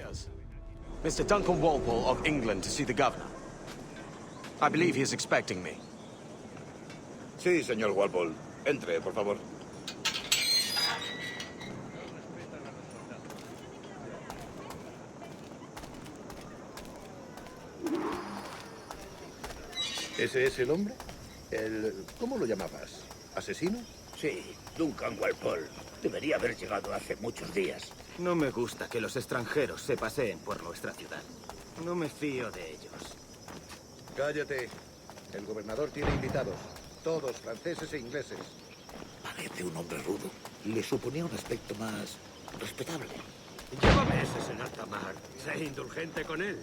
orders. Mr. Duncan Walpole of England to see the governor. I believe he is expecting me. Sí, señor Walpole. Entre, por favor. ¿Ese es el hombre? ¿Cómo lo llamabas? ¿Asesino? Sí, Duncan Walpole. Debería haber llegado hace muchos días. No me gusta que los extranjeros se paseen por nuestra ciudad. No me fío de ellos. Cállate. El gobernador tiene invitados. Todos franceses e ingleses. Parece un hombre rudo. Le suponía un aspecto más respetable. Llévame ese en alta mar. Sé indulgente con él.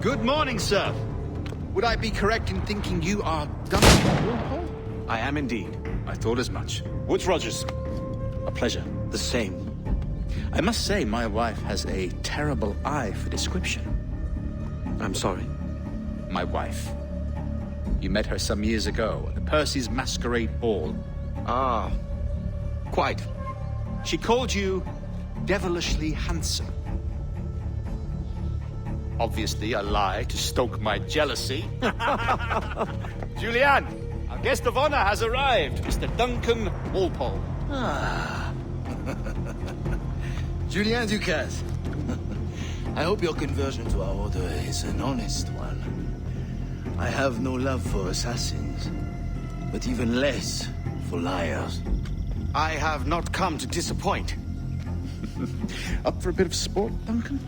Good morning, sir. Would I be correct in thinking you are Duncan Walpole? I am indeed. I thought as much. Woods Rogers. A pleasure. The same. I must say, my wife has a terrible eye for description. I'm sorry. My wife. You met her some years ago at the Percy's Masquerade Ball. Ah, quite. She called you devilishly handsome. Obviously a lie to stoke my jealousy. Julianne, our guest of honor has arrived, Mr. Duncan Walpole. Ah. Julien Ducasse. I hope your conversion to our order is an honest one. I have no love for assassins, but even less for liars. I have not come to disappoint. Up for a bit of sport, Duncan?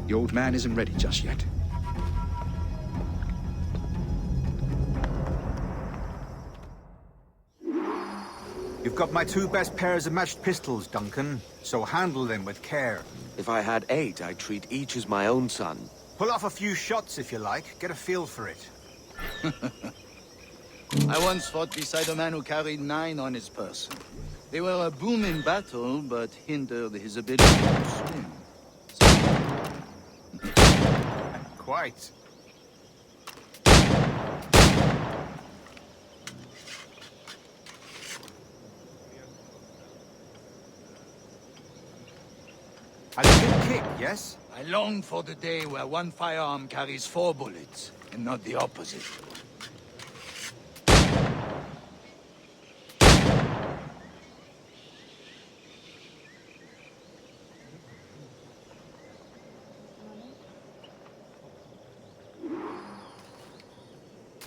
The old man isn't ready just yet. You've got my two best pairs of matched pistols, Duncan, so handle them with care. If I had 8, I'd treat each as my own son. Pull off a few shots if you like, get a feel for it. I once fought beside a man who carried 9 on his person. They were a boom in battle, but hindered his ability to swim. Quite. A little kick, yes? I long for the day where one firearm carries 4 bullets, and not the opposite.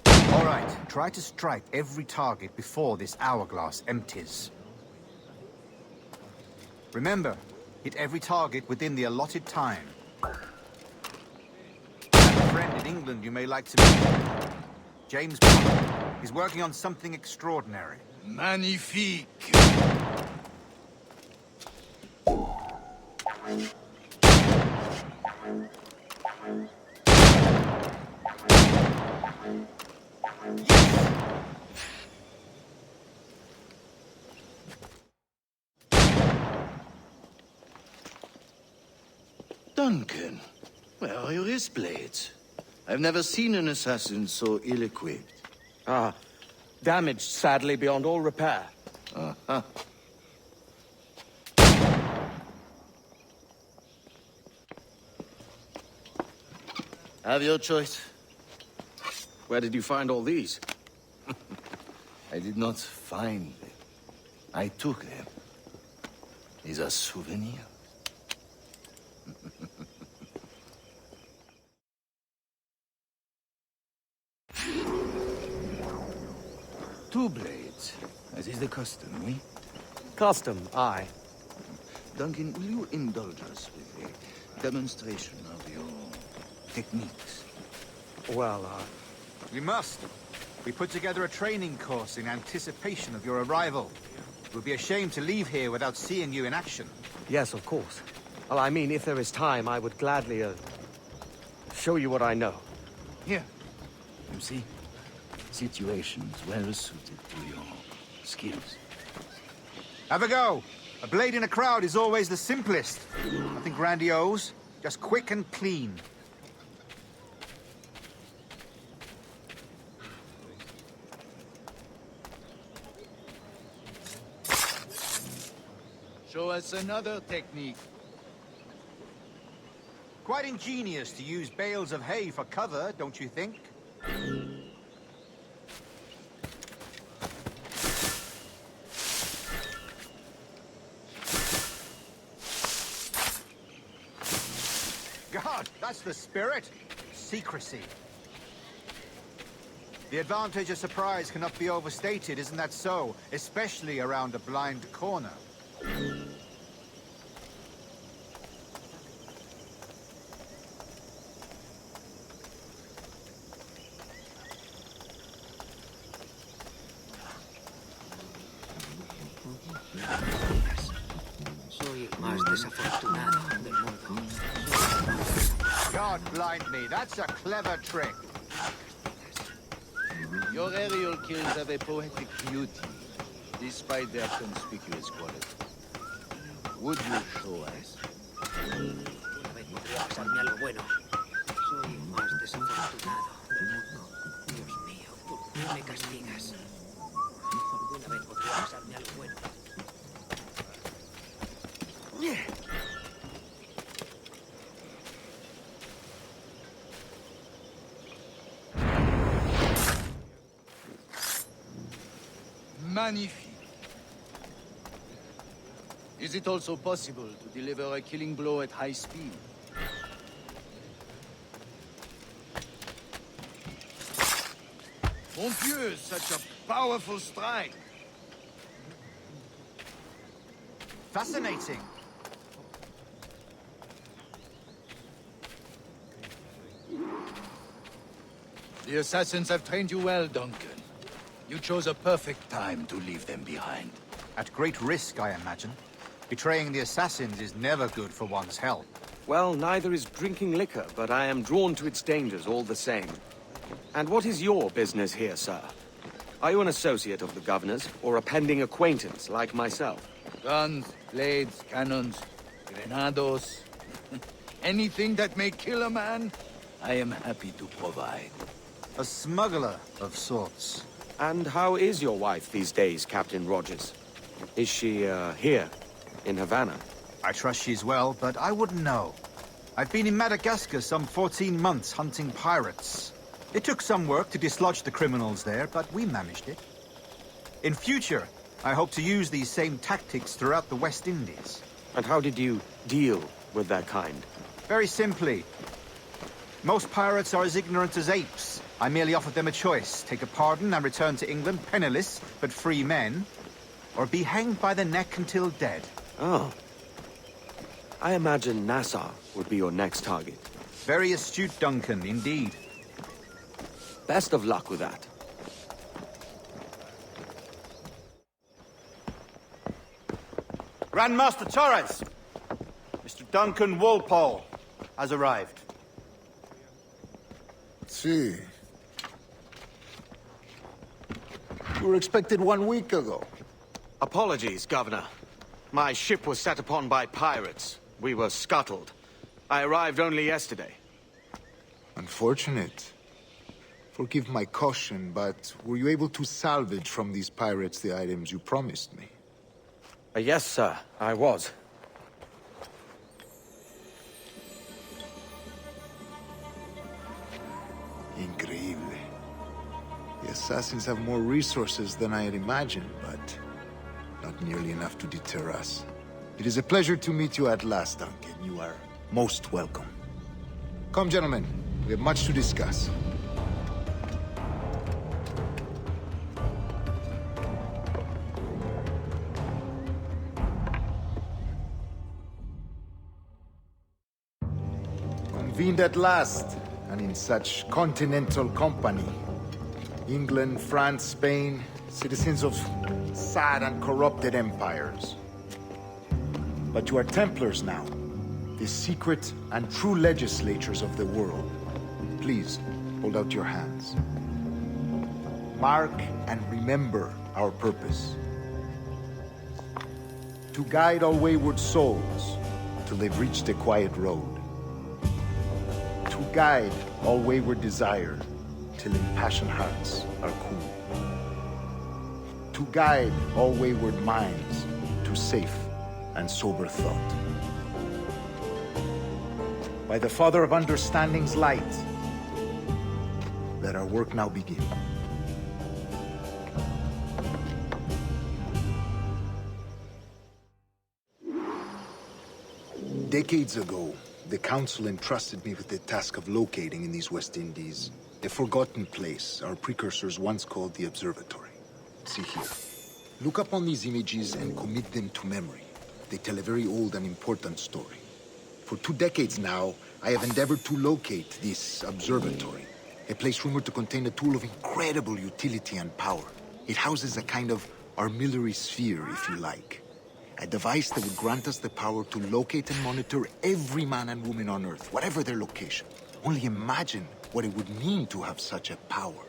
All right, try to strike every target before this hourglass empties. Remember, hit every target within the allotted time. I have a friend in England you may like to meet. James Potter. He's working on something extraordinary. Magnifique! Duncan, where are your wrist blades? I've never seen an assassin so ill-equipped. Ah, damaged sadly beyond all repair. Uh-huh. Have your choice. Where did you find all these? I did not find them. I took them. These are souvenirs. Two blades, as is the custom, oui? Custom, aye. Duncan, will you indulge us with a demonstration of your techniques? Well, We must. We put together a training course in anticipation of your arrival. It would be a shame to leave here without seeing you in action. yes, of course. Well, I mean, if there is time, I would gladly, show you what I know. Here. You see? Situations well suited to your skills. Have a go! A blade in a crowd is always the simplest. Nothing grandiose, just quick and clean. Show us another technique. Quite ingenious to use bales of hay for cover, don't you think? God, that's the spirit. Secrecy. The advantage of surprise cannot be overstated, isn't that so? Especially around a blind corner. Soy el más desafortunado del mundo. God blind me, that's a clever trick. Your aerial kills have a poetic beauty, despite their conspicuous quality. Would you show us? Alguna vez podría pasarme algo bueno. Soy el más desafortunado del mundo. Dios mío, ¿por qué me castigas? Alguna vez podría pasarme algo bueno. Magnifique. Is it also possible to deliver a killing blow at high speed? Mon Dieu, such a powerful strike. Fascinating. The assassins have trained you well, Duncan. You chose a perfect time to leave them behind. At great risk, I imagine. Betraying the assassins is never good for one's health. Well, neither is drinking liquor, but I am drawn to its dangers all the same. And what is your business here, sir? Are you an associate of the governor's, or a pending acquaintance like myself? Guns, blades, cannons, grenados. Anything that may kill a man, I am happy to provide. A smuggler of sorts. And how is your wife these days, Captain Rogers? Is she, here, in Havana? I trust she's well, but I wouldn't know. I've been in Madagascar some 14 months hunting pirates. It took some work to dislodge the criminals there, but we managed it. In future, I hope to use these same tactics throughout the West Indies. And how did you deal with that kind? Very simply. Most pirates are as ignorant as apes. I merely offered them a choice. Take a pardon and return to England penniless, but free men. Or be hanged by the neck until dead. Oh. I imagine Nassau would be your next target. Very astute, Duncan, indeed. Best of luck with that. Grandmaster Torres! Mr. Duncan Walpole has arrived. See. You were expected 1 week ago. Apologies, Governor. My ship was set upon by pirates. We were scuttled. I arrived only yesterday. Unfortunate. Forgive my caution, but were you able to salvage from these pirates the items you promised me? Yes, sir, I was. Increíble. The assassins have more resources than I had imagined, but not nearly enough to deter us. It is a pleasure to meet you at last, Duncan. You are most welcome. Come, gentlemen. We have much to discuss. Convened at last, and in such continental company. England, France, Spain, citizens of sad and corrupted empires. But you are Templars now, the secret and true legislators of the world. Please, hold out your hands. Mark and remember our purpose. To guide all wayward souls till they've reached a quiet road. To guide all wayward desire till impassioned hearts are cool. To guide all wayward minds to safe and sober thought. By the Father of Understanding's light, let our work now begin. Decades ago, the Council entrusted me with the task of locating in these West Indies a forgotten place our precursors once called the Observatory. See here. Look up on these images and commit them to memory. They tell a very old and important story. For 2 decades now, I have endeavored to locate this observatory, a place rumored to contain a tool of incredible utility and power. It houses a kind of armillary sphere, if you like. A device that would grant us the power to locate and monitor every man and woman on Earth, whatever their location. Only imagine what it would mean to have such a power.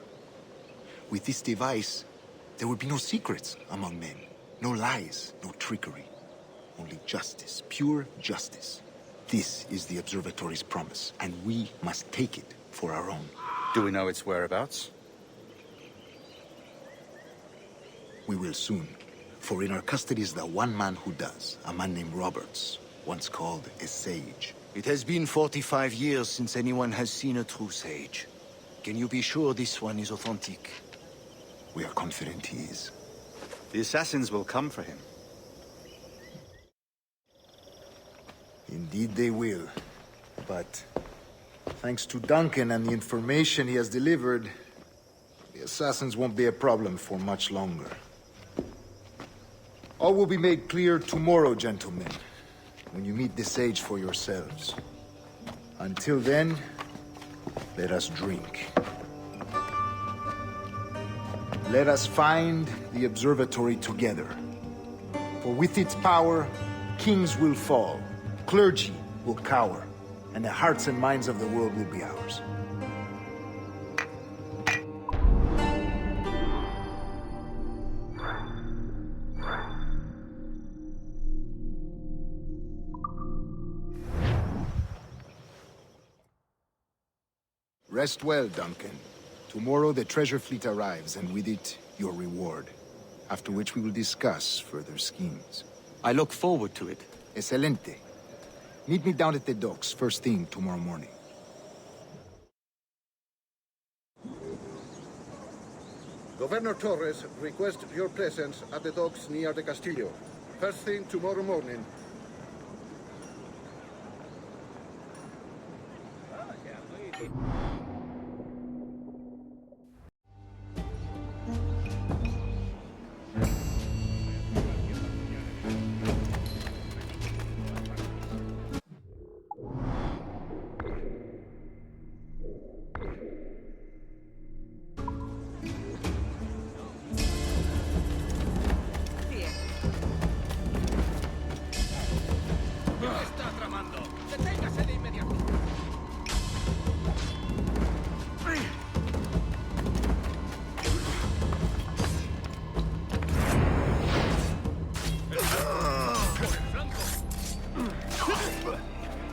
With this device, there would be no secrets among men, no lies, no trickery. Only justice, pure justice. This is the observatory's promise, and we must take it for our own. Do we know its whereabouts? We will soon. For in our custody is the one man who does, a man named Roberts, once called a sage. It has been 45 years since anyone has seen a true sage. Can you be sure this one is authentic? We are confident he is. The assassins will come for him. Indeed they will. But thanks to Duncan and the information he has delivered, the assassins won't be a problem for much longer. All will be made clear tomorrow, gentlemen, when you meet the sage for yourselves. Until then, let us drink. Let us find the observatory together. For with its power, kings will fall, clergy will cower, and the hearts and minds of the world will be ours. Rest well, Duncan. Tomorrow the treasure fleet arrives, and with it, your reward. After which we will discuss further schemes. I look forward to it. Excelente. Meet me down at the docks first thing tomorrow morning. Governor Torres requests your presence at the docks near the Castillo. First thing tomorrow morning.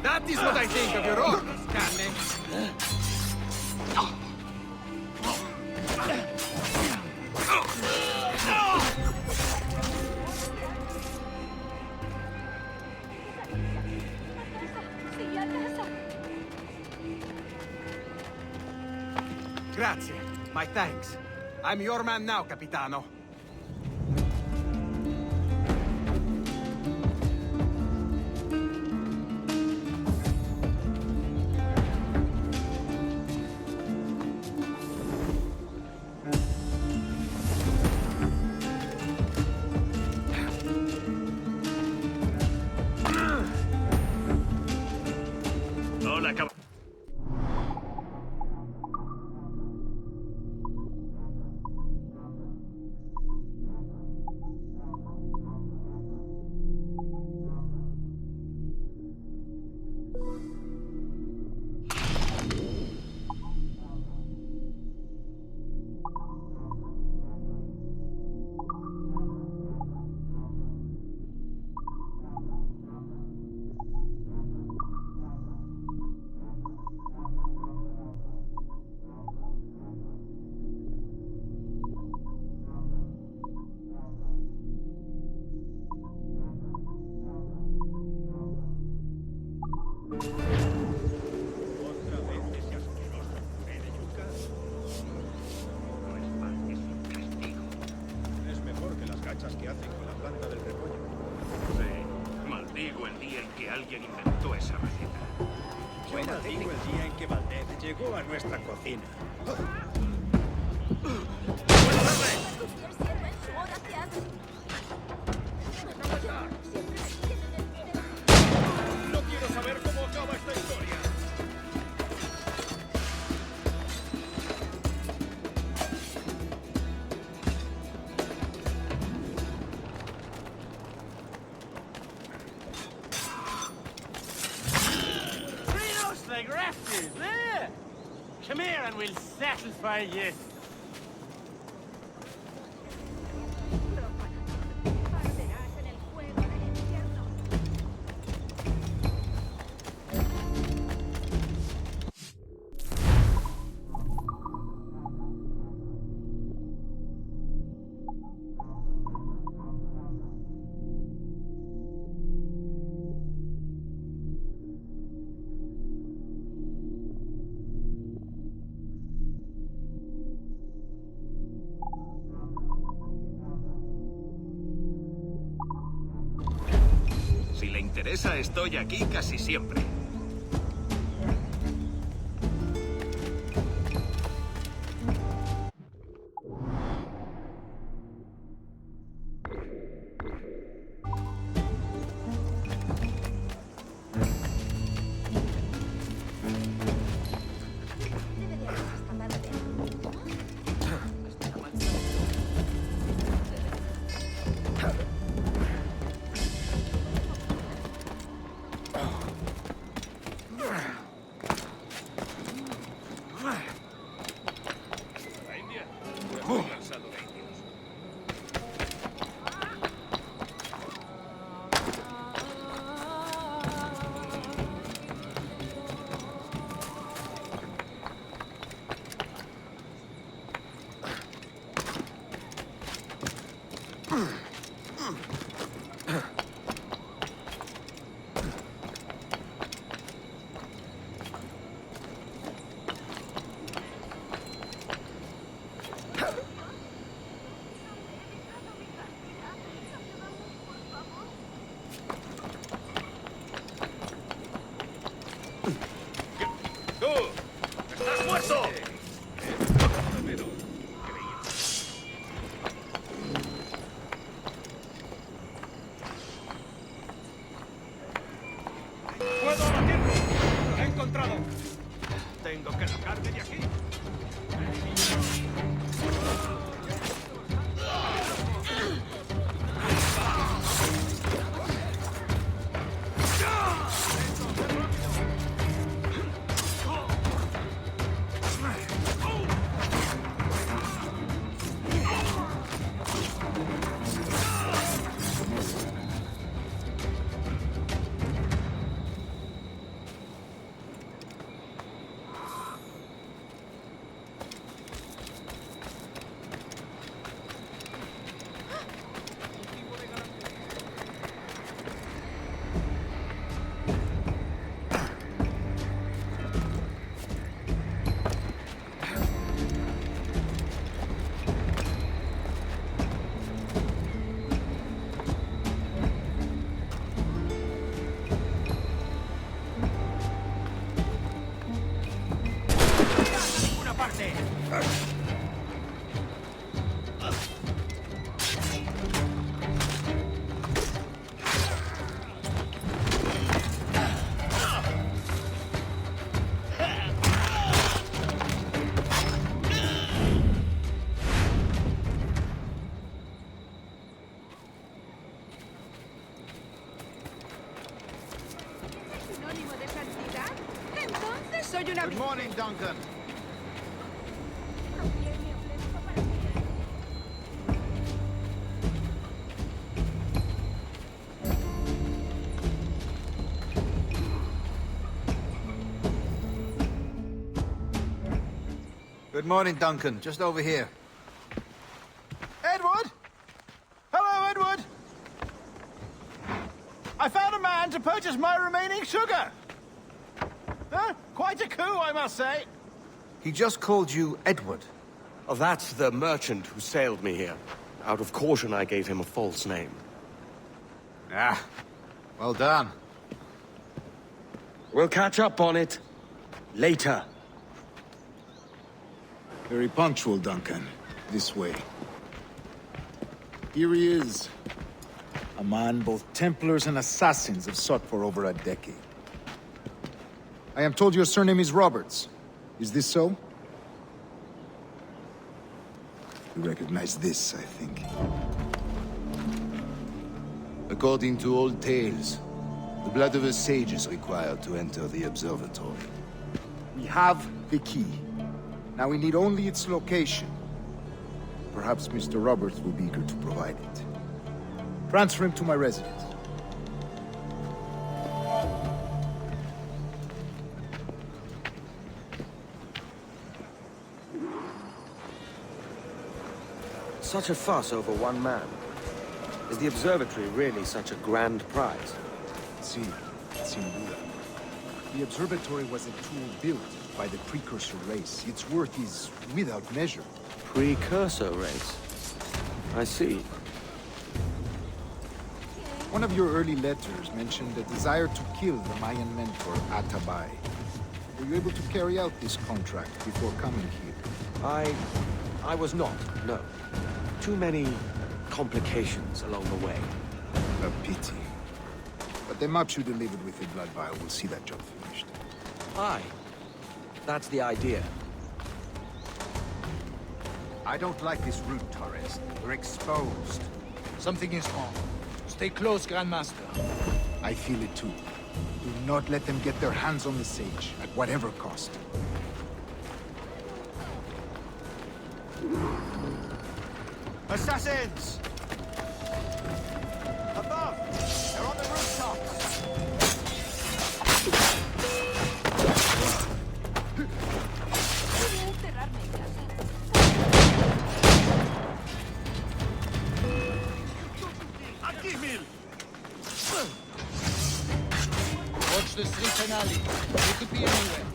That is what I think of your orders, Canning. Grazie. My thanks. I'm your man now, Capitano. cachas que hacen con la planta del repollo. Sí, maldigo el día en que alguien inventó esa receta. Yo maldigo el día en que Valdez llegó a nuestra cocina. No quiero saber cómo acaba esta historia. Like rafters, there! Come here and we'll satisfy you. Si le interesa, estoy aquí casi siempre. ¡Puedo abatirlo! ¡Lo he encontrado! Tengo que largarme de aquí. Good morning, Duncan. Good morning, Duncan. Just over here. Edward? Hello, Edward! I found a man to purchase my remaining sugar! Huh? Quite a coup, I must say. He just called you Edward. Oh, that's the merchant who sailed me here. Out of caution, I gave him a false name. Ah, well done. We'll catch up on it. Later. Very punctual, Duncan. This way. Here he is. A man both Templars and Assassins have sought for over a decade. I am told your surname is Roberts. Is this so? You recognize this, I think. According to old tales, the blood of a sage is required to enter the observatory. We have the key. Now we need only its location. Perhaps Mr. Roberts will be eager to provide it. Transfer him to my residence. Such a fuss over one man. Is the observatory really such a grand prize? See, sin duda. The observatory was a tool built by the precursor race. Its worth is without measure. Precursor race? I see. One of your early letters mentioned a desire to kill the Mayan mentor, Atabay. Were you able to carry out this contract before coming here? I was not, no. Too many complications along the way. A pity. But the maps you delivered with the blood vial will see that job finished. Aye. That's the idea. I don't like this route, Torres. We're exposed. Something is wrong. Stay close, Grandmaster. I feel it too. Do not let them get their hands on the sage, at whatever cost. Assassins! Above! They're on the rooftops! Watch the streets and alley. They could be anywhere.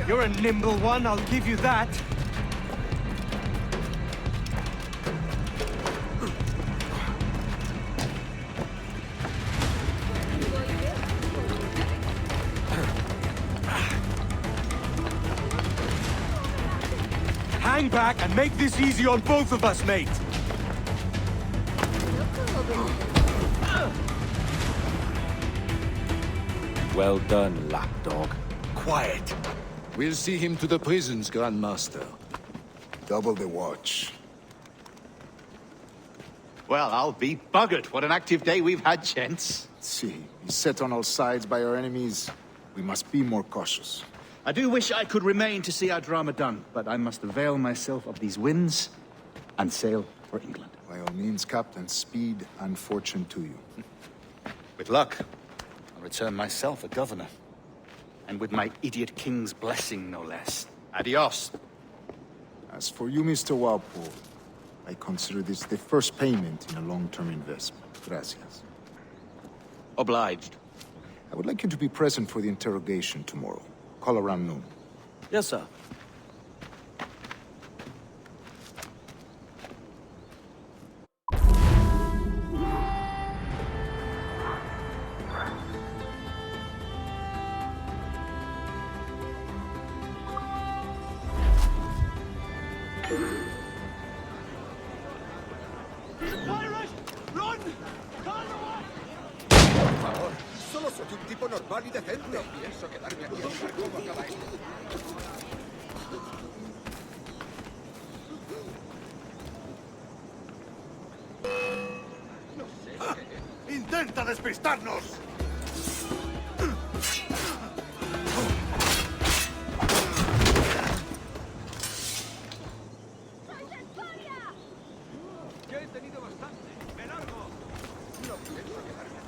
You're a nimble one, I'll give you that. Hang back and make this easy on both of us, mate. Well done, lapdog. Quiet. We'll see him to the prisons, Grandmaster. Double the watch. Well, I'll be buggered. What an active day we've had, gents. See, he's set on all sides by our enemies. We must be more cautious. I do wish I could remain to see our drama done, but I must avail myself of these winds and sail for England. By all means, Captain, speed and fortune to you. With luck, I'll return myself a governor. And with my idiot king's blessing, no less. Adios. As for you, Mr. Walpole, I consider this the first payment in a long-term investment. Gracias. Obliged. I would like you to be present for the interrogation tomorrow. Call around noon. Yes, sir. Solo soy un tipo normal y decente. No pienso quedarme aquí a ver cómo acaba esto. ¡Intenta despistarnos! Ya he tenido bastante. ¡Me largo! No pienso quedarme.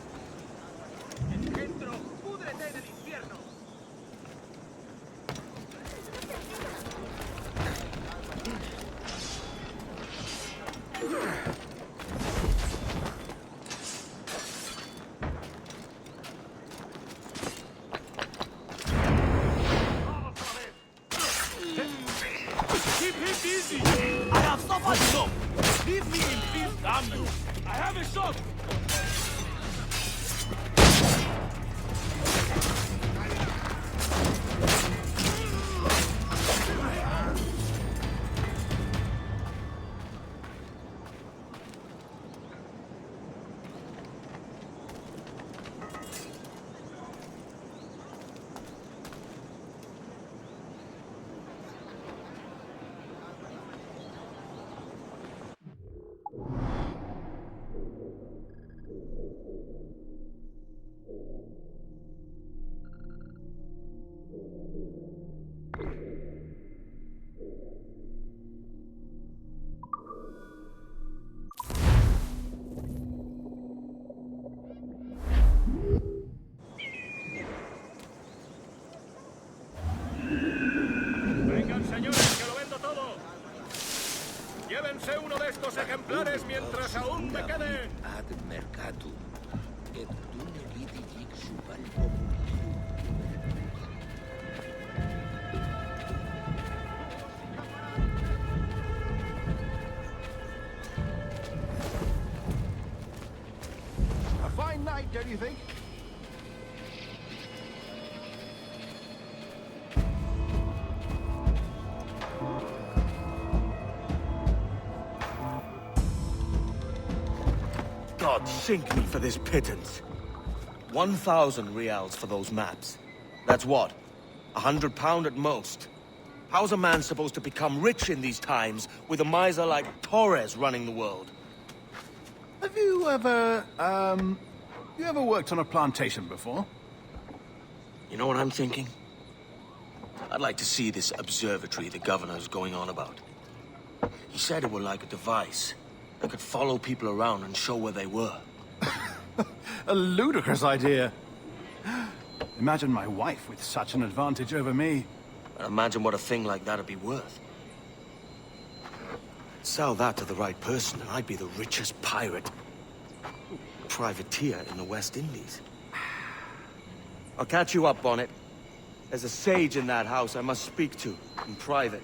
¡Dentro! ¡Púdrete en el infierno! Keep him busy! I have suffered enough! Leave me in peace, damn you! I have a shot! Vengan, señores, que lo vendo todo. Llévense uno de estos ejemplares mientras aún me queden. Ad mercatum, et dum vidi hic subal A fine night, don't you think? God sink me for this pittance. 1,000 reals for those maps. That's what? £100 at most. How's a man supposed to become rich in these times with a miser like Torres running the world? Have you ever, worked on a plantation before? You know what I'm thinking? I'd like to see this observatory the governor's going on about. He said it were like a device that could follow people around and show where they were. A ludicrous idea. Imagine my wife with such an advantage over me. And imagine what a thing like that'd be worth. Sell that to the right person and I'd be the richest pirate. Privateer in the West Indies. I'll catch you up, Bonnet. There's a sage in that house I must speak to, in private.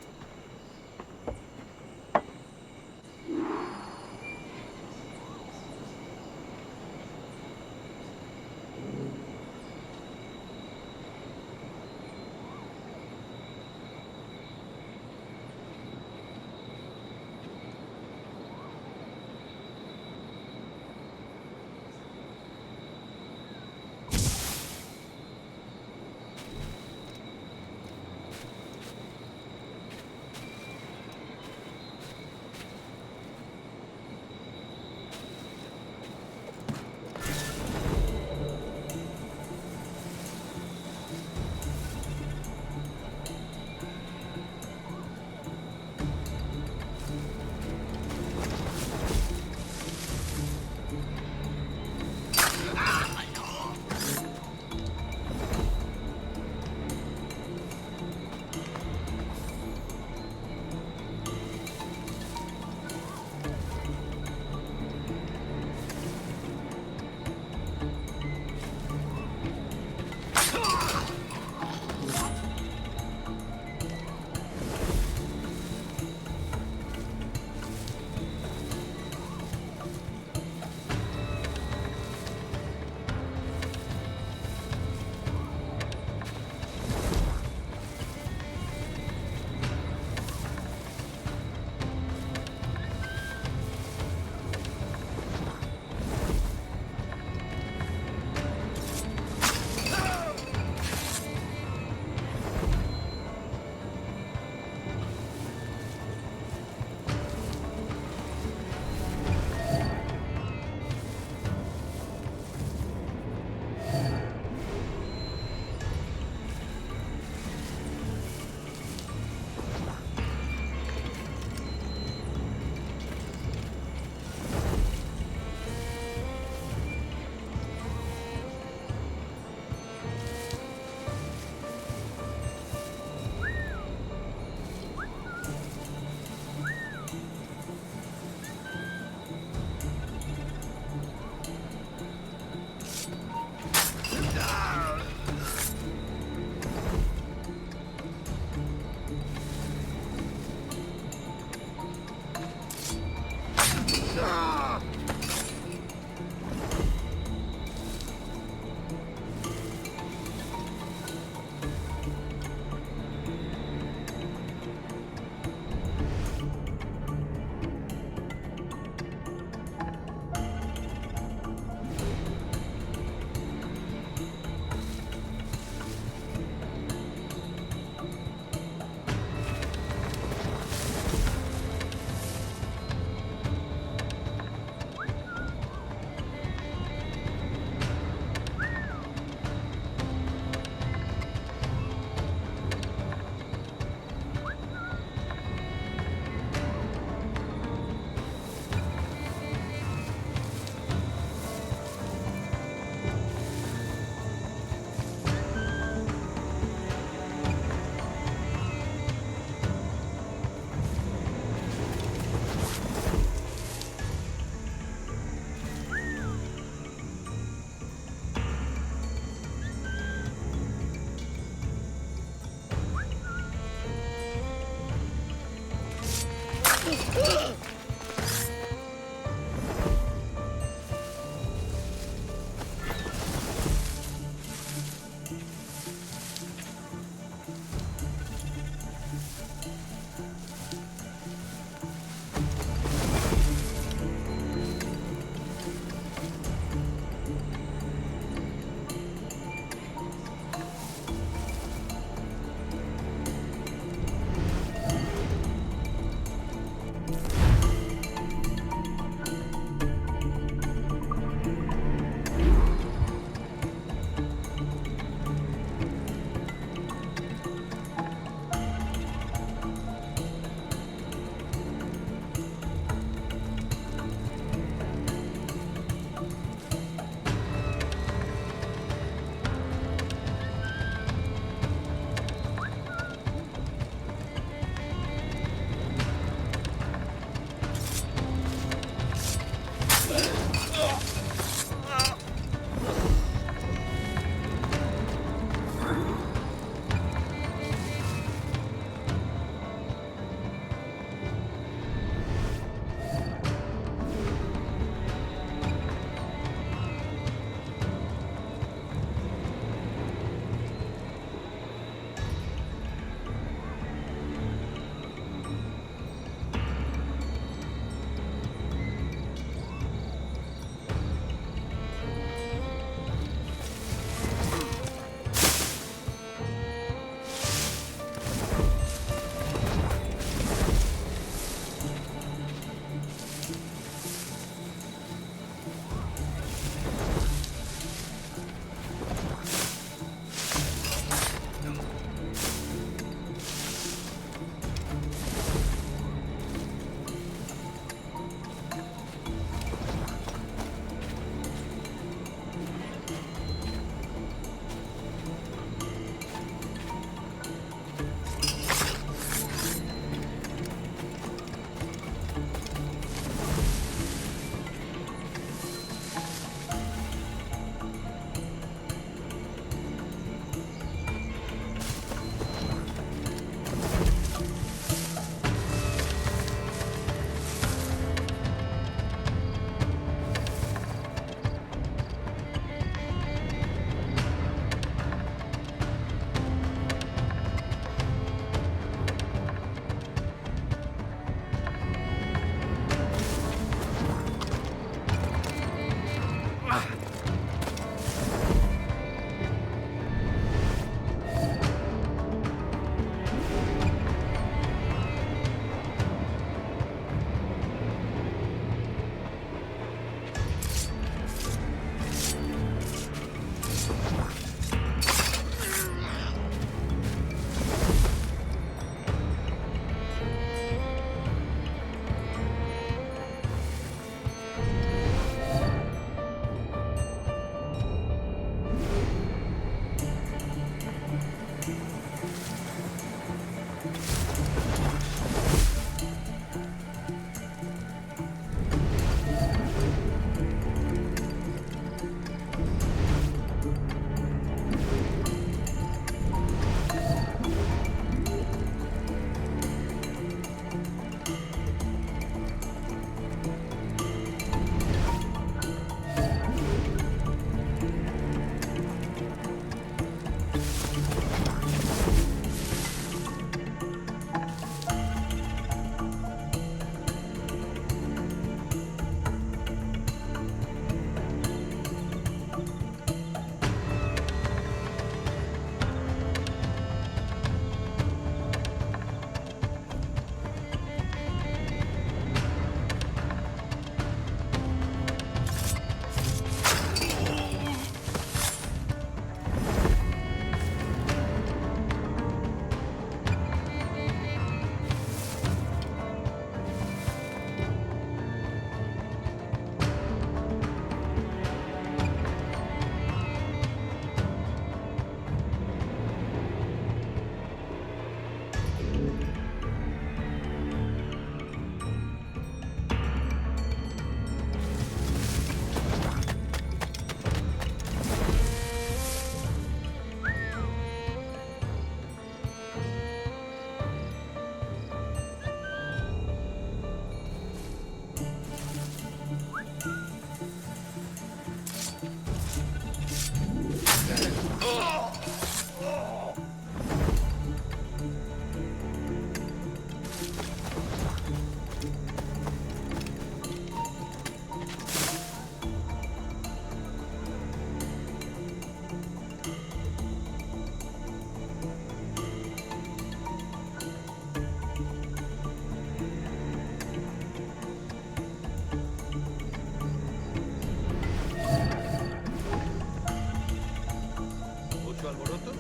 alboroto?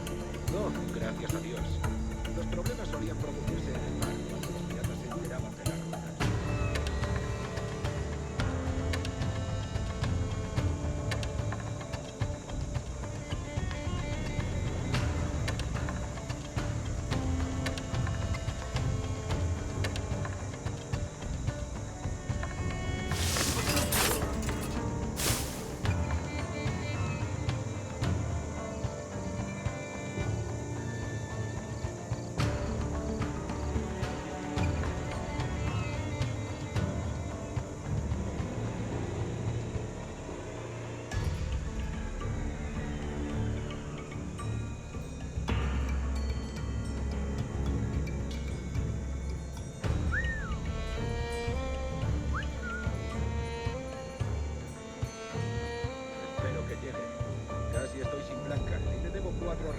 No, gracias a Dios. Los problemas solían producirse en el mar cuando los piratas se enteraban de la ruta.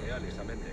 Reales a mente.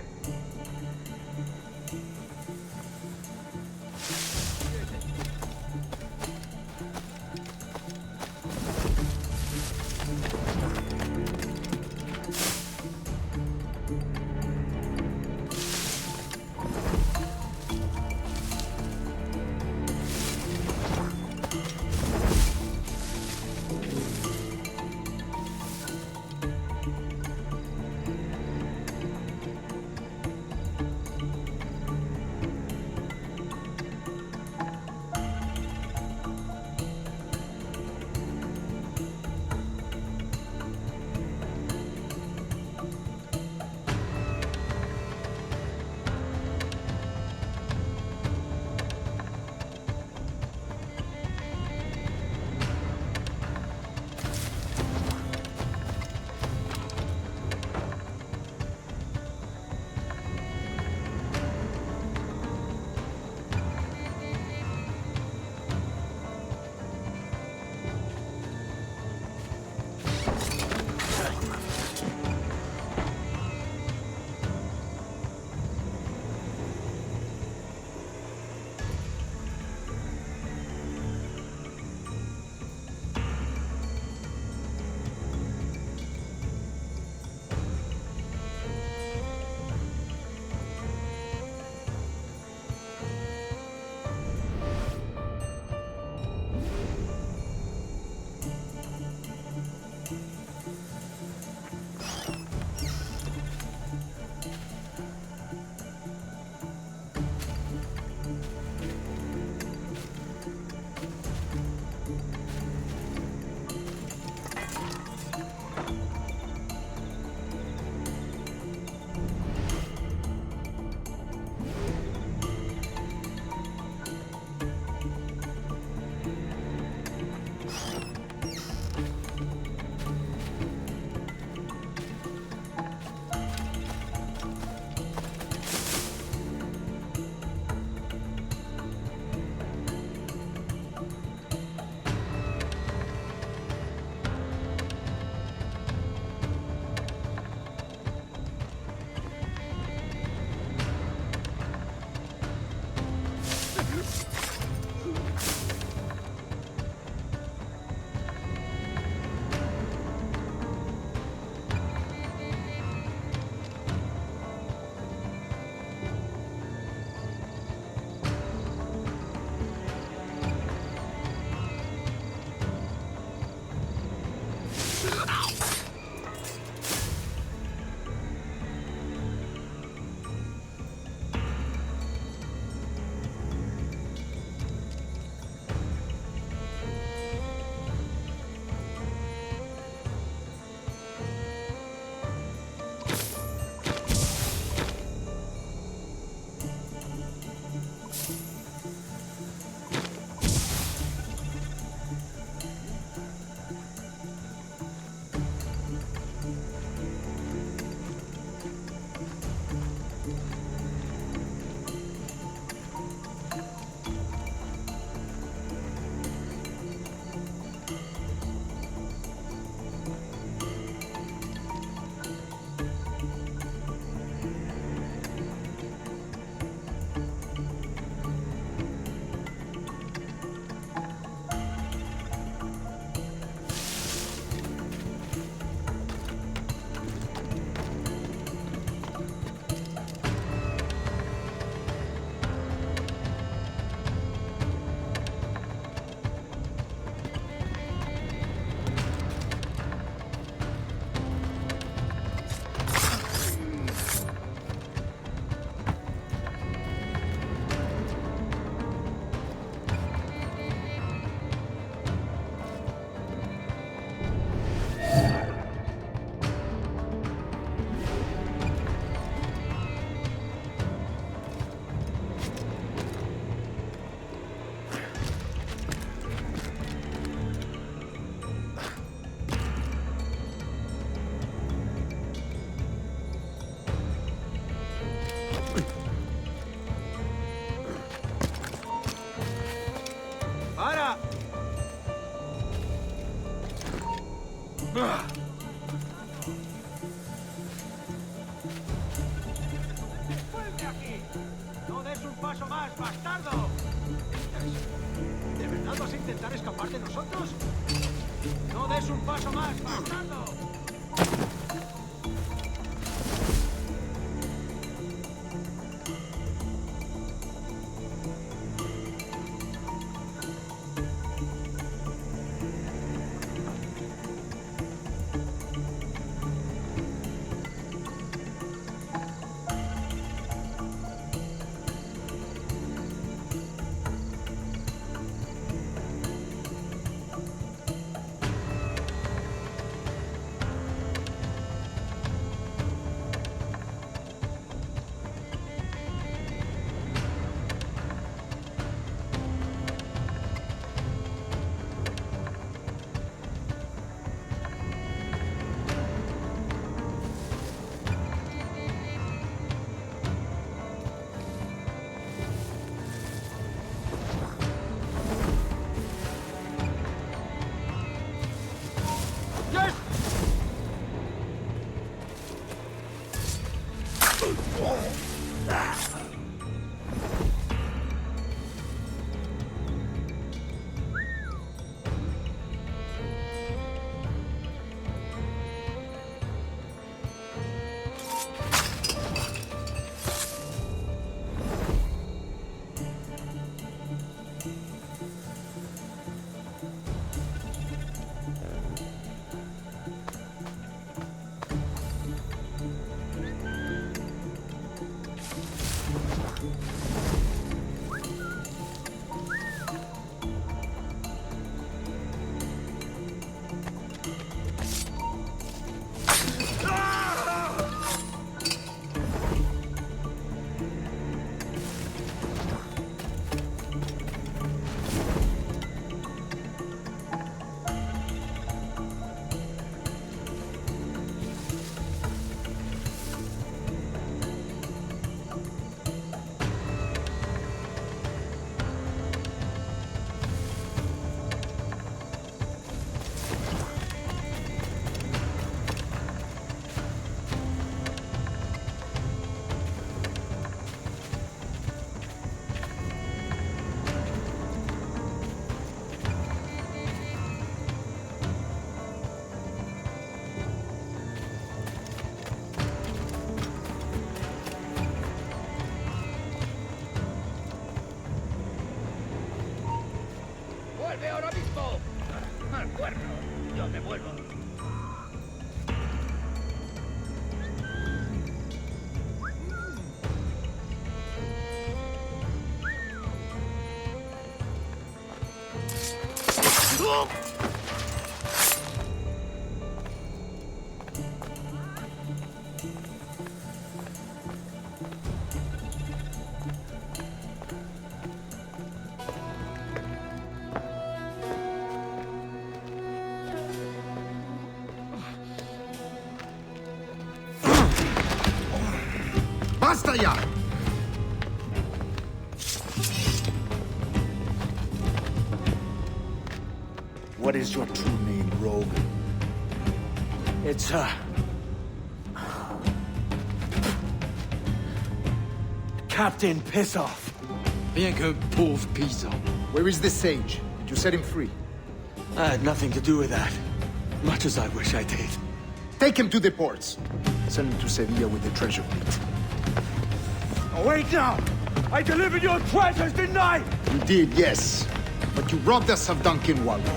aquí! ¡No des un paso más, bastardo! ¿De verdad vas a intentar escapar de nosotros? ¡No des un paso más, bastardo! ¡Vuelve ahora mismo! ¡Al cuerno! Yo me vuelvo. ¡Basta ya! What is your true name, rogue? It's, Captain Pissoff. Rien qu'un pauvre paysan. Where is the sage? Did you set him free? I had nothing to do with that. Much as I wish I did. Take him to the ports. Send him to Sevilla with the treasure fleet. Oh, wait now! I delivered your treasures, didn't I? You did, yes. But you robbed us of Duncan Walpole.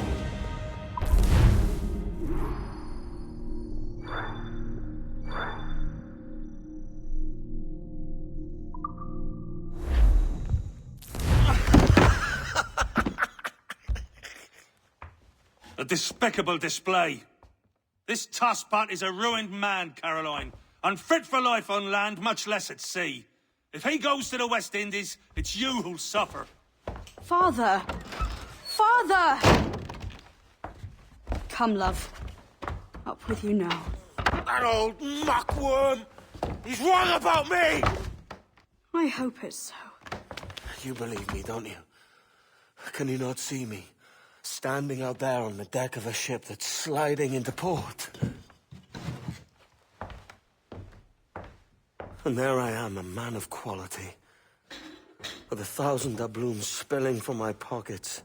A despicable display. This tosspot is a ruined man, Caroline. Unfit for life on land, much less at sea. If he goes to the West Indies, it's you who'll suffer. Father! Father! Come, love. Up with you now. That old muckworm! He's wrong about me! I hope it's so. You believe me, don't you? Can you not see me? Standing out there on the deck of a ship that's sliding into port. And there I am, a man of quality. With 1,000 doubloons spilling from my pockets.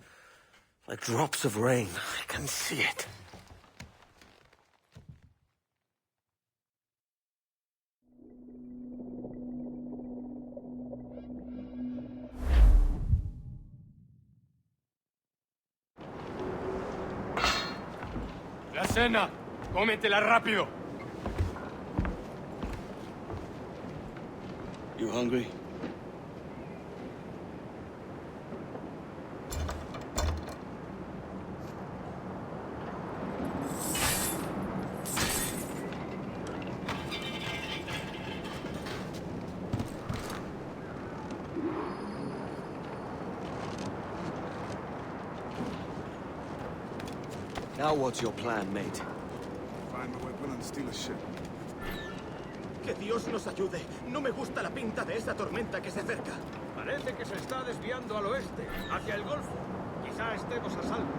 Like drops of rain. I can see it. La cena. Cómetela rápido. You hungry? Now what's your plan, mate? Find a weapon and steal a ship. Que Dios nos ayude. No me gusta la pinta de esa tormenta que se acerca. Parece que se está desviando al oeste, hacia el Golfo. Quizá estemos a salvo.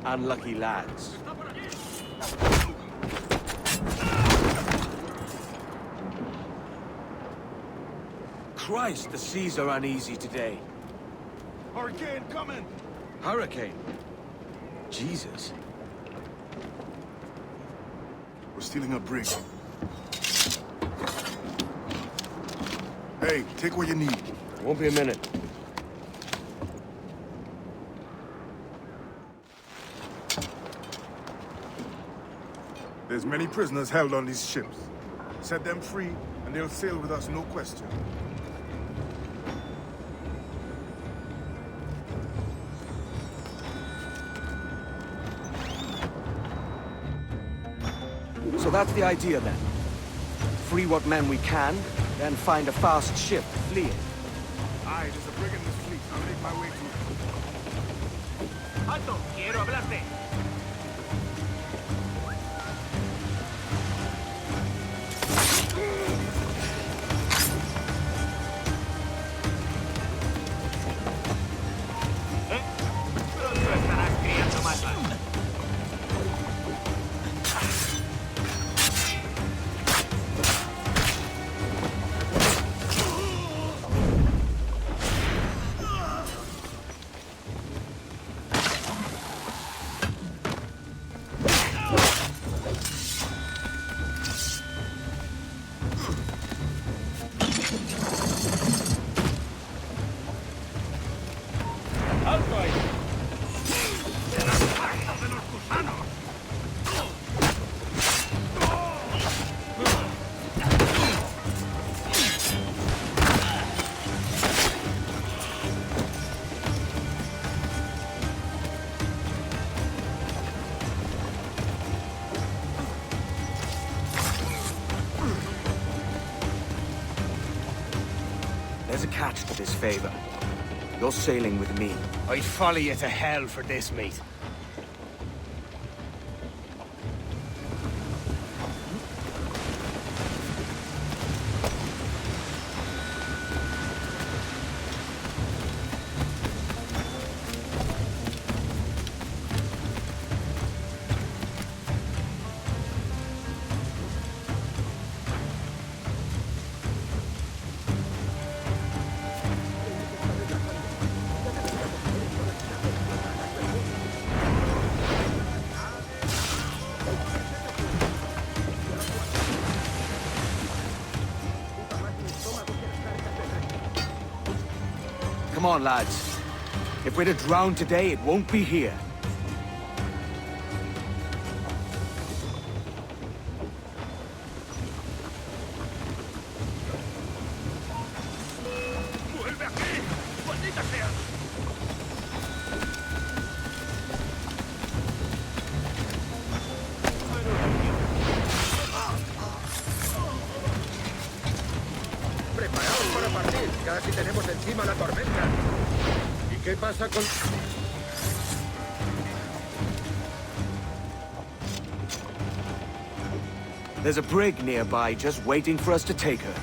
Unlucky lads. Christ, the seas are uneasy today. Hurricane coming! Hurricane? Jesus. We're stealing a brig. Hey, take what you need. Won't be a minute. There's many prisoners held on these ships. Set them free, and they'll sail with us, no question. So that's the idea then. Free what men we can, then find a fast ship fleeing. Aye, there's a brig in this fleet. I'll make my way to it. ¡Alto! ¡Quiero hablarte! Pronto estarás criando más mal. There's a catch to this favor. You're sailing with me. I'd follow you to hell for this, mate. Come on, lads. If we're to drown today, it won't be here. Preparaos para partir. Casi tenemos encima la tormenta. ¿Y qué pasa con...? There's a brig nearby just waiting for us to take her.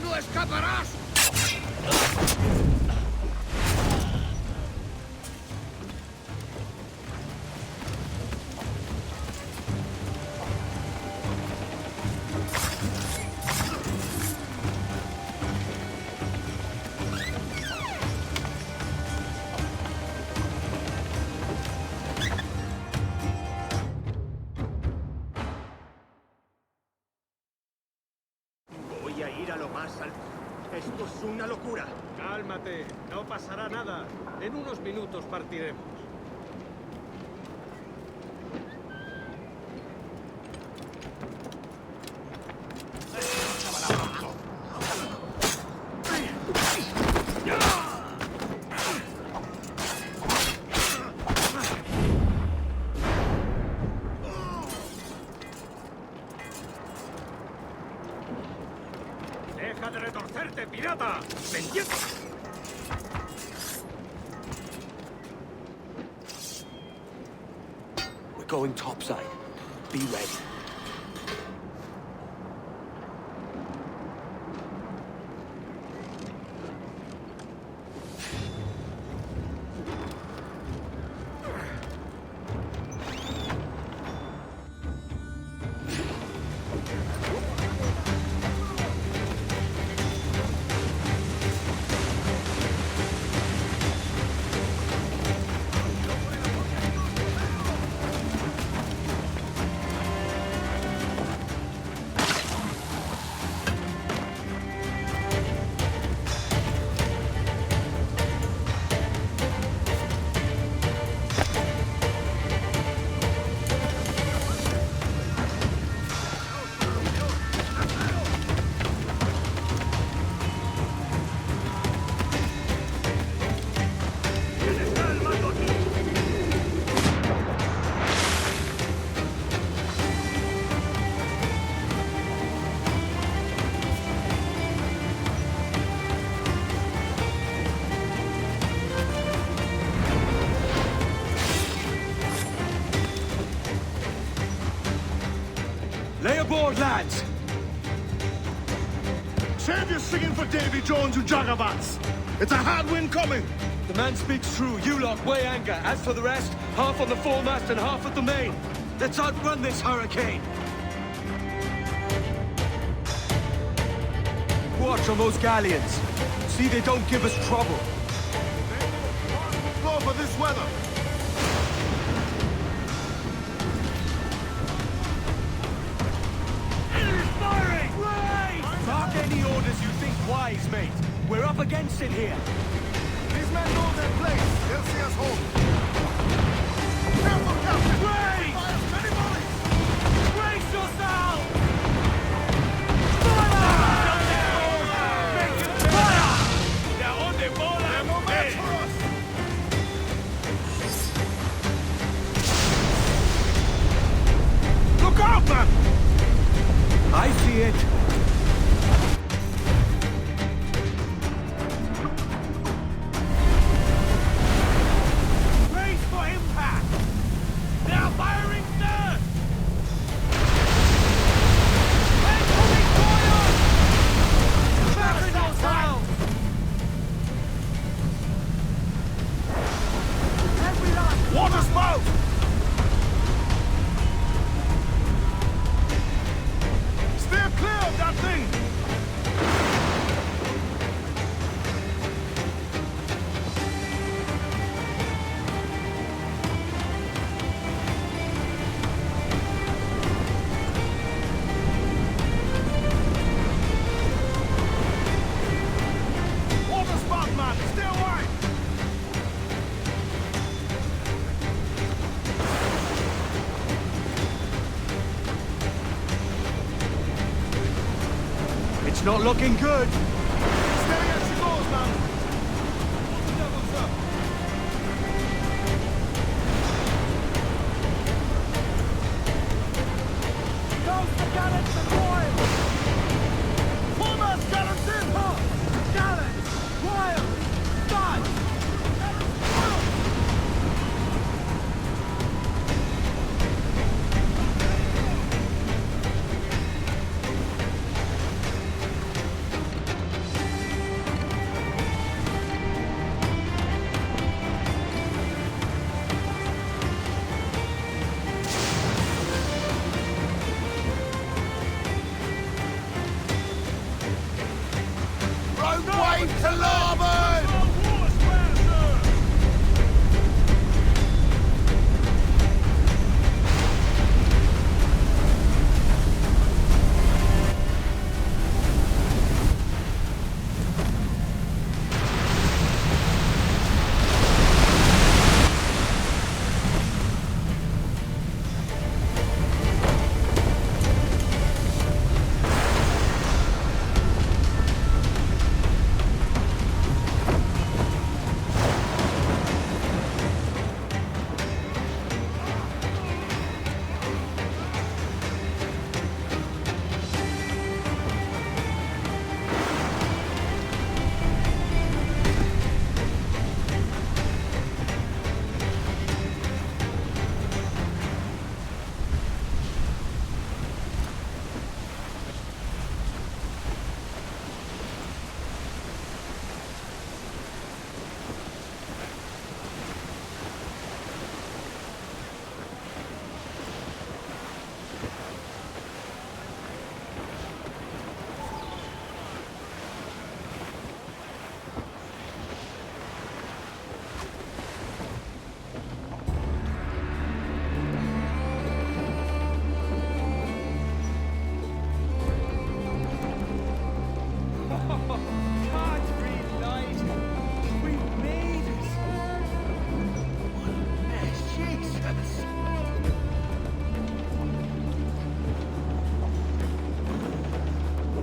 ¡No escaparás! Voy a ir a lo más alto. Esto es una locura. Cálmate, no pasará nada. En unos minutos partiremos. ¡Deja de retorcerte, pirata! ¡Me entiendes! We're going topside. Be ready. lads! Save your singing for Davy Jones, you jagabats! It's a hard wind coming! The man speaks true. You lot weigh anchor. As for the rest, half on the foremast and half at the main. Let's outrun this hurricane. Watch on those galleons. See they don't give us trouble. Go for this weather! Mark any orders you think wise, mate. We're up against it here. These men know their place. They'll see us home. Careful, Captain! Brace! Fire many volleys! Brace yourself! They're no match for us! Look out, man! I see it. Brace for impact! They are firing stern! Incoming fire! Back in your town! Every last Water spout! Steer clear of that thing! Water spout, man! Stay wide! It's not looking good. Steady as she goes, man! Levels up! Goes the gallants and royals! Foremast gallants in! Gallants! Royals! Guns! Road way to larboard!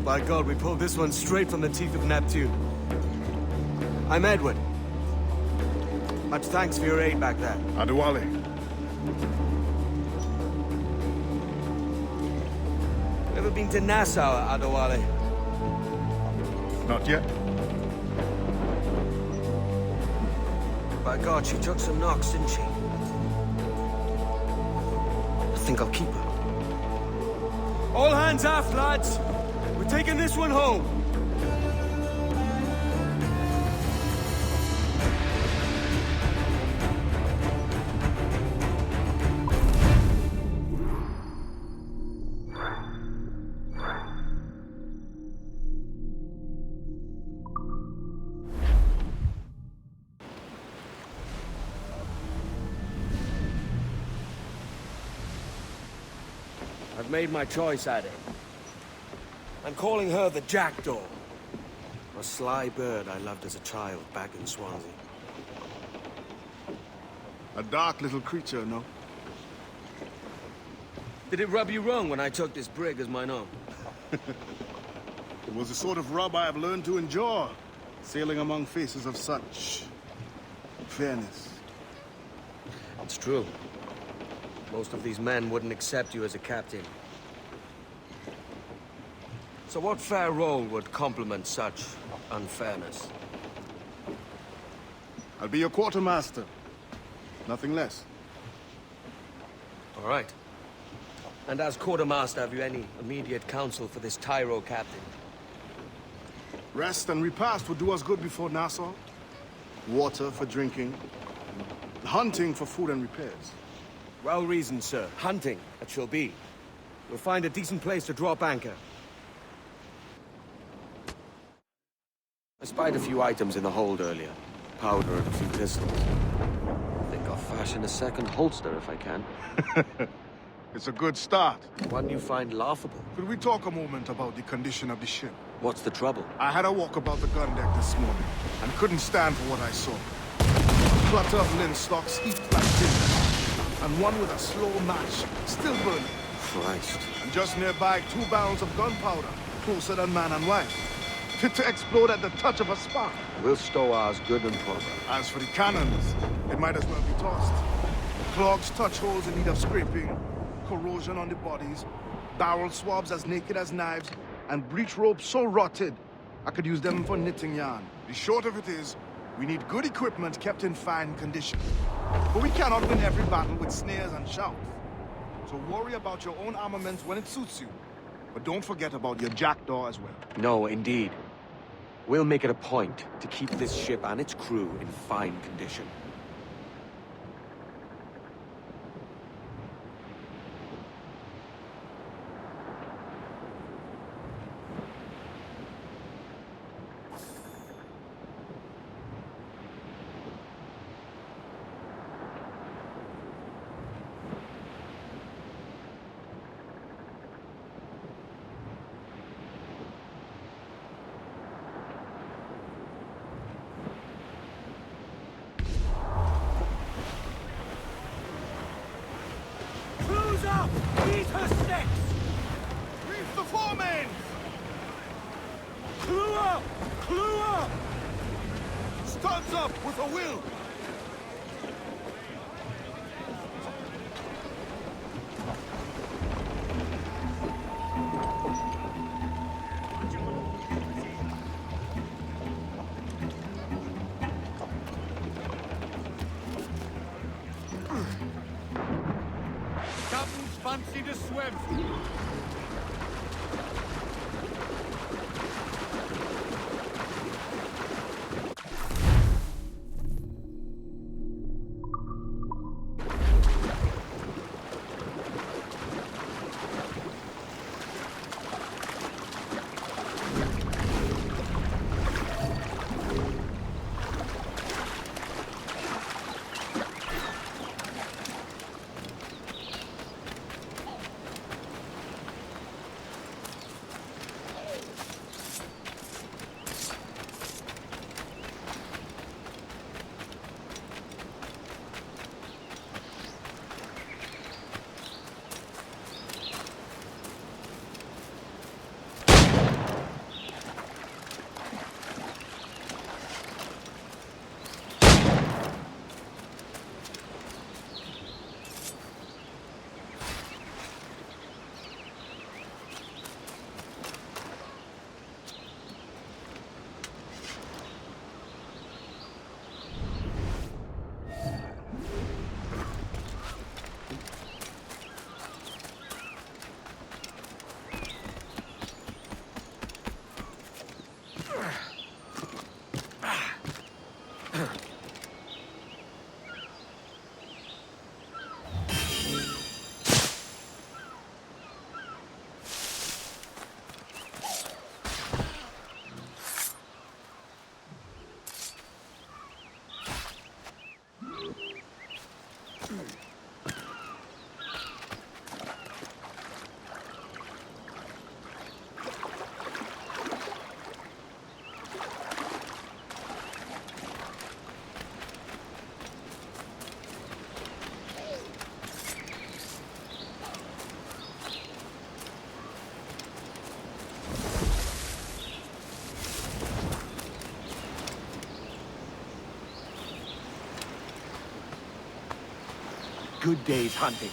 By God, we pulled this one straight from the teeth of Neptune. I'm Edward. Much thanks for your aid back there. Adewale. Ever been to Nassau, Adewale? Not yet. By God, she took some knocks, didn't she? I think I'll keep her. All hands aft, lads. We're taking this one home. I've made my choice, Addy. I'm calling her the Jackdaw. A sly bird I loved as a child back in Swansea. A dark little creature, no? Did it rub you wrong when I took this brig as mine own? It was the sort of rub I have learned to endure, sailing among faces of such fairness. It's true. Most of these men wouldn't accept you as a captain. So what fair role would complement such unfairness? I'll be your quartermaster. Nothing less. All right. And as quartermaster, have you any immediate counsel for this Tyro captain? Rest and repast would do us good before Nassau. Water for drinking. Hunting for food and repairs. Well reasoned, sir. Hunting, it shall be. We'll find a decent place to drop anchor. I spied a few items in the hold earlier. Powder and a few pistols. I think I'll fashion a second holster if I can. It's a good start. One you find laughable. Could we talk a moment about the condition of the ship? What's the trouble? I had a walk about the gun deck this morning, and couldn't stand for what I saw. A clutter of linstocks heaped like tinder, and one with a slow match, still burning. Christ. And just nearby, 2 barrels of gunpowder, closer than man and wife. Fit to explode at the touch of a spark. We'll stow ours good and proper. As for the cannons, it might as well be tossed. Clogs touch holes in need of scraping, corrosion on the bodies, barrel swabs as naked as knives, and breech ropes so rotted, I could use them for knitting yarn. The short of it is, we need good equipment kept in fine condition. But we cannot win every battle with snares and shouts. So worry about your own armaments when it suits you. But don't forget about your jackdaw as well. No, indeed. We'll make it a point to keep this ship and its crew in fine condition. Eat her sticks! Reef the foremain! Clue up! Clue up! Studs up with a will! Captain's fancy to swim. good day's hunting.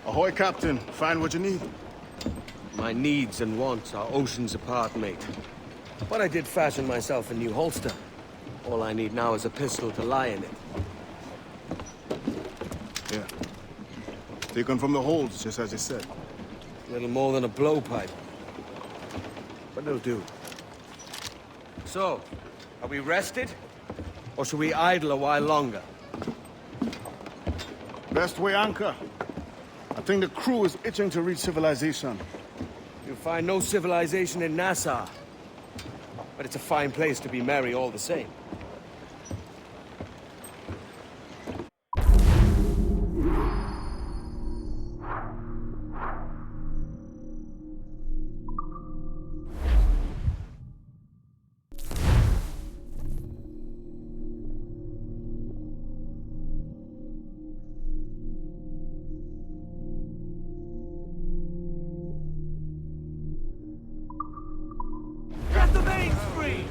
Ahoy, Captain. Find what you need. My needs and wants are oceans apart, mate. But I did fashion myself a new holster. All I need now is a pistol to lie in it. Yeah. Taken from the holds, just as you said. Little more than a blowpipe. But it'll do. So, are we rested? Or should we idle a while longer? Best way anchor. I think the crew is itching to reach civilization. You'll find no civilization in Nassau. But it's a fine place to be merry all the same. Get the mains free!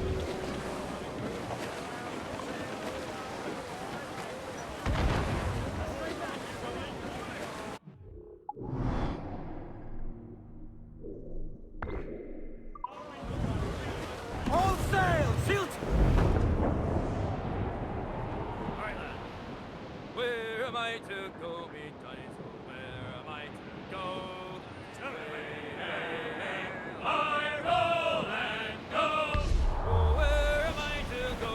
All sail! Shield! Where am I to go, me Tyro? Where am I to go? I roll and go. Oh, where am I to go?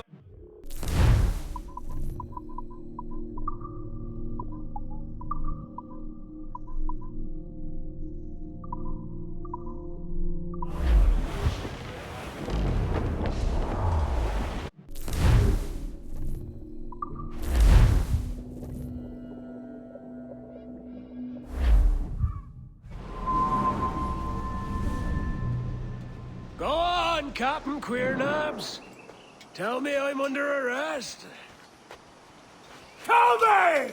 Go on, Captain Queernabs. Tell me I'm under arrest. Tell me!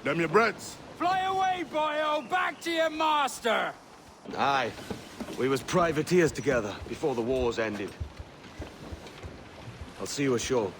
Them your breads. Fly away, boyo! Back to your master! Aye. We was privateers together before the wars ended. I'll see you ashore.